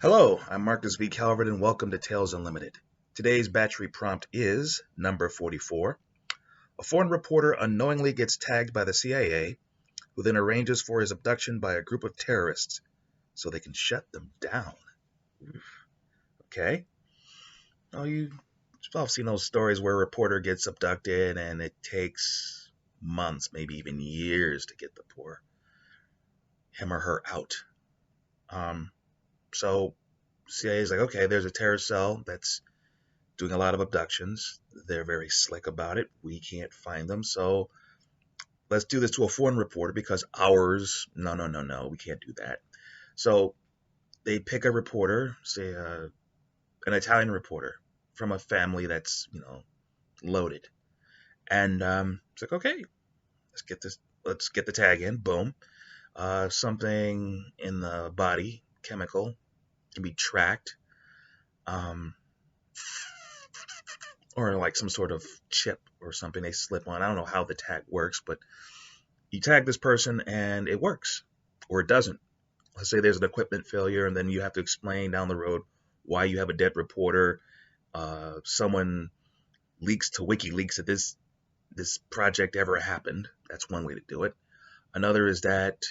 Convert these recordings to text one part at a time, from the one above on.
Hello, I'm Marcus V. Calvert, and welcome to Tales Unlimited. Today's Batchery prompt is number 44. A foreign reporter unknowingly gets tagged by the CIA, who then arranges for his abduction by a group of terrorists so they can shut them down. Okay? Oh, you've all seen those stories where a reporter gets abducted and it takes months, maybe even years to get the poor him or her out. So CIA is like, okay, there's a terrorist cell that's doing a lot of abductions. They're very slick about it. We can't find them. So let's do this to a foreign reporter because ours, no, we can't do that. So they pick a reporter, say an Italian reporter from a family that's, loaded. And it's like, okay, let's get the tag in. Boom. Something in the body, chemical, can be tracked. Or like some sort of chip or something they slip on. I don't know how the tag works, but you tag this person and it works or it doesn't. Let's say there's an equipment failure and then you have to explain down the road why you have a dead reporter. Someone leaks to WikiLeaks that this project ever happened. That's one way to do it. Another is that,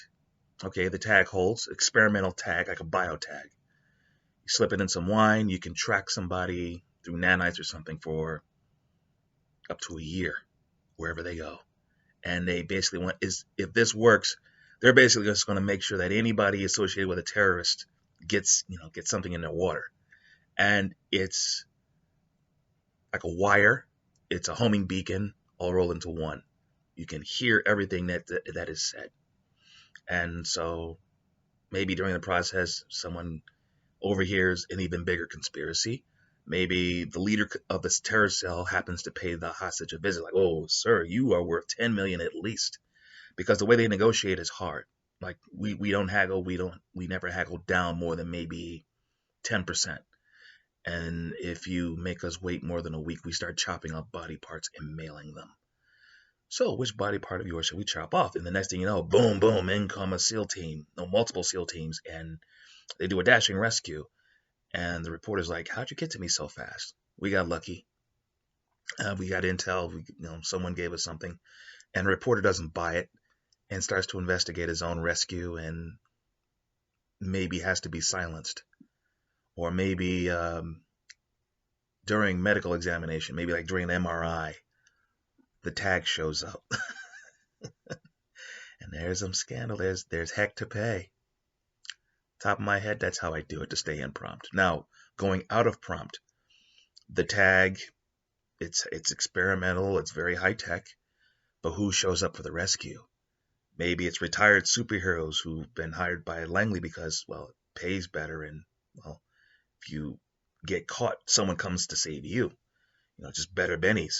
okay, the tag holds, experimental tag, like a biotag. You slip it in some wine, you can track somebody through nanites or something for up to a year, wherever they go. And they basically if this works, they're basically just going to make sure that anybody associated with a terrorist gets something in their water. And it's like a wire, it's a homing beacon, all rolled into one. You can hear everything that is said. And so maybe during the process, someone overhears an even bigger conspiracy. Maybe the leader of this terror cell happens to pay the hostage a visit, like, oh, sir, you are worth 10 million at least. Because the way they negotiate is hard. Like we don't haggle, we never haggle down more than maybe 10%. And if you make us wait more than a week, we start chopping up body parts and mailing them. So which body part of yours should we chop off? And the next thing you know, boom, boom, in come a SEAL team, no, multiple SEAL teams, and they do a dashing rescue. And the reporter's like, how'd you get to me so fast? We got lucky. We got intel. Someone gave us something. And the reporter doesn't buy it and starts to investigate his own rescue and maybe has to be silenced. Or maybe during medical examination, maybe like during an MRI, the tag shows up. And there's some scandal. There's heck to pay. Top of my head, that's how I do it to stay in prompt. Now, going out of prompt, the tag, it's experimental, it's very high tech, but who shows up for the rescue? Maybe it's retired superheroes who've been hired by Langley because, well, it pays better, and, well, if you get caught, someone comes to save you. Just better bennies.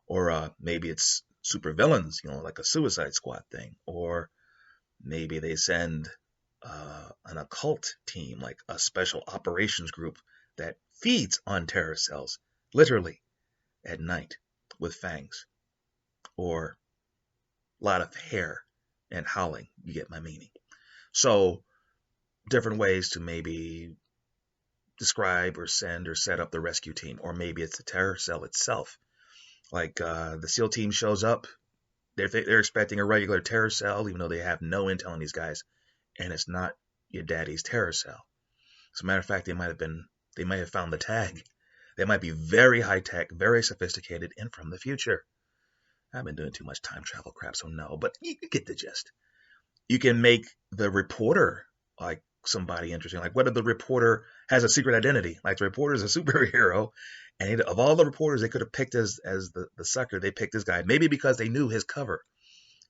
Or maybe it's super villains, like a Suicide Squad thing. Or maybe they send an occult team, like a special operations group that feeds on terror cells, literally, at night with fangs. Or a lot of hair and howling. You get my meaning. So different ways to maybe describe or send or set up the rescue team. Or maybe it's the terror cell itself. Like the SEAL team shows up. They're expecting a regular terror cell, even though they have no intel on these guys. And it's not your daddy's terror cell. As a matter of fact, they might have found the tag. They might be very high tech, very sophisticated, and from the future. I've been doing too much time travel crap, so no, but you get the gist. You can make the reporter like somebody interesting. Like, what if the reporter has a secret identity? Like, the reporter is a superhero, and of all the reporters they could have picked as the sucker, they picked this guy. Maybe because they knew his cover.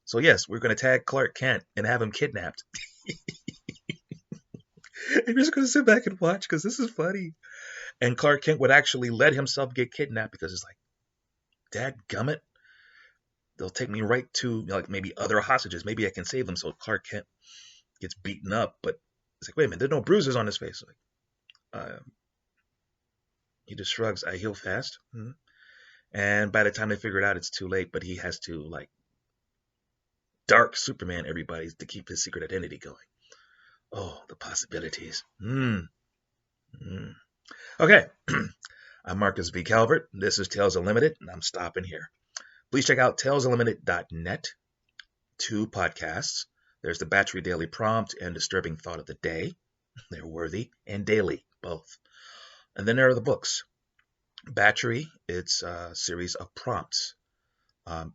So yes, we're going to tag Clark Kent and have him kidnapped. I'm just going to sit back and watch because this is funny. And Clark Kent would actually let himself get kidnapped because it's like, dadgummit, they'll take me right to like maybe other hostages. Maybe I can save them. So Clark Kent gets beaten up, but it's like, wait a minute, there's no bruises on his face. Like, he just shrugs. I heal fast. Mm-hmm. And by the time they figure it out, it's too late. But he has to like dark Superman everybody to keep his secret identity going. Oh, the possibilities. Mm. Okay. I'm Marcus V. Calvert. This is Tales Unlimited, and I'm stopping here. Please check out talesunlimited.net. 2 podcasts. There's the Batchery Daily Prompt and Disturbing Thought of the Day. They're worthy and daily, both. And then there are the books. Batchery, it's a series of prompts.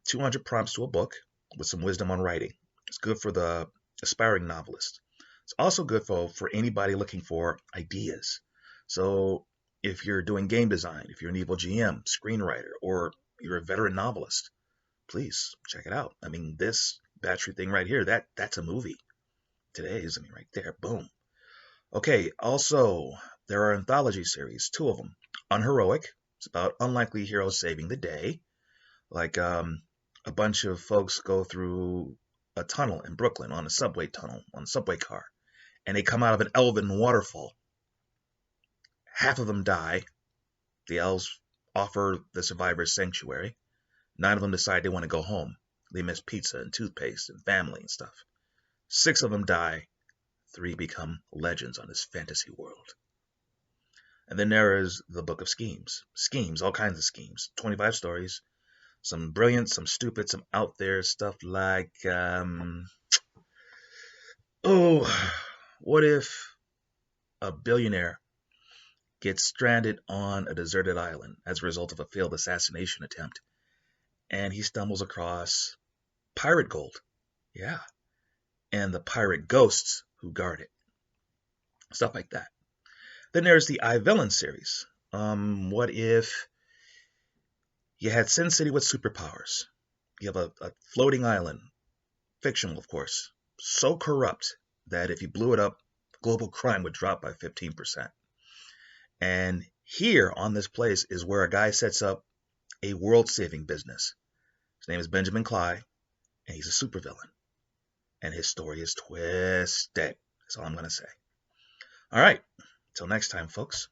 200 prompts to a book with some wisdom on writing. It's good for the aspiring novelist. It's also good for anybody looking for ideas. So if you're doing game design, if you're an evil GM, screenwriter, or you're a veteran novelist, please check it out. I mean, this Batchery thing right here, that's a movie. Today's, right there, boom. Okay, also, there are anthology series, 2 of them. Unheroic, it's about unlikely heroes saving the day. Like a bunch of folks go through a tunnel in Brooklyn on a subway tunnel, on a subway car, and they come out of an elven waterfall. Half of them die. The elves offer the survivors sanctuary. 9 of them decide they want to go home. They miss pizza and toothpaste and family and stuff. 6 of them die. 3 become legends on this fantasy world. And then there is the Book of Schemes. Schemes, all kinds of schemes. 25 stories. Some brilliant, some stupid, some out there stuff like, what if a billionaire gets stranded on a deserted island as a result of a failed assassination attempt, and he stumbles across pirate gold. Yeah. And the pirate ghosts who guard it. Stuff like that. Then there's the I-Villain series. What if you had Sin City with superpowers? You have a floating island, fictional of course, so corrupt that if you blew it up, global crime would drop by 15%. And here on this place is where a guy sets up a world-saving business. His name is Benjamin Clyde, and he's a supervillain. And his story is twisted. That's all I'm going to say. All right. Till next time, folks.